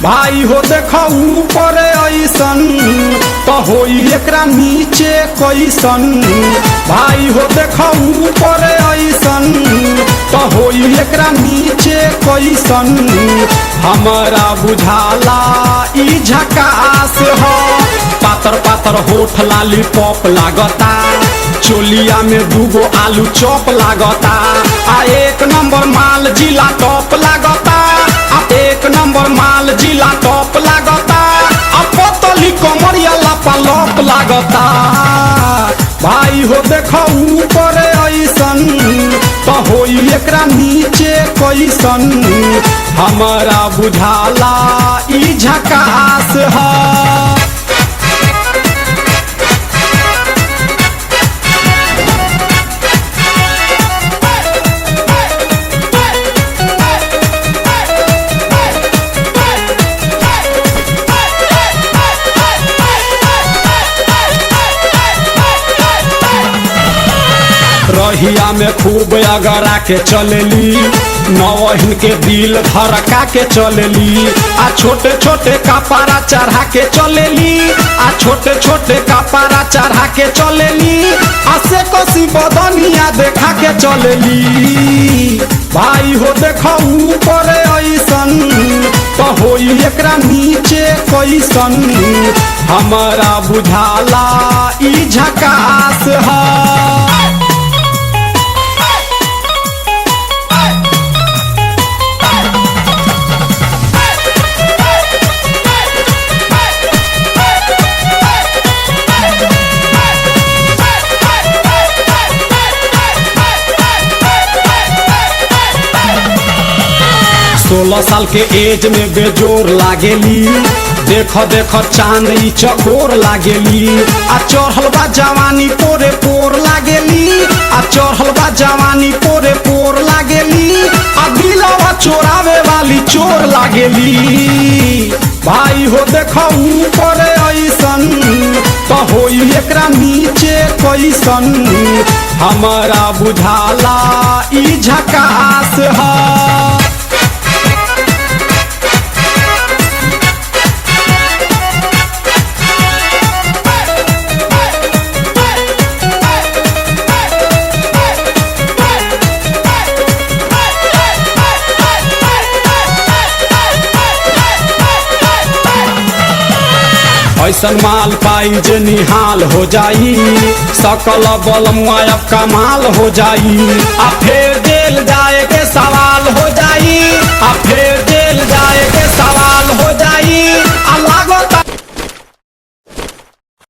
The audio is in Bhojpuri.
भाई हो देखो ऊपर ऐसन तो होई एकरा नीचे कैसन। भाई हो देखो ऊपर ऐसन तो होई एकरा नीचे कैसन। हमारा बुझाला ई झकास हो। पातर पातर होठ लाली पॉप लागता, चोलिया में दूगो आलू चॉप लागता। आ एक नंबर माल जिला टॉप लागता, आ एक नंबर माल जिला टॉप लागता। आ पतली कमरिया लापालॉप लागता। भाई हो देखो ऊपर ऐसन तो होई एकरा नीचे कैसन। हमारा बुझाला ई झकास है। रहिया में खूब अगरा के चलेली, नौहिन के दिल धड़का के चलेली। आ छोटे छोटे कपड़ा चढ़ा के चलेली, आ छोटे छोटे कपड़ा चढ़ा के चलेली। आ से कसी बदनिया देखा के चलेली। भाई हो देखो ऊपर ऐसन तो होई एकरा नीचे कैसन। हमारा बुझाला ई झकास है। सोलह साल के एज में बेजोर लागेली, देखो देखो चांद ई चकोर लागेली। आ चढ़ल बा जवानी पोरे पोर लागेली, आ चढ़ल बा जवानी पोरे पोर लागेली। आ दिलवा चोरावे वाली चोर लागेली। भाई हो देखो ऊपर ऐसन तो होई एकरा नीचे कैसन। हमारा बुझाला ई झकास है। ऐसन माल पाई जे निहाल हो जाई, सकल बलमुआ अब कमाल हो जाई। आ फेर जेल जाए के सवाल हो जाई, आ फेर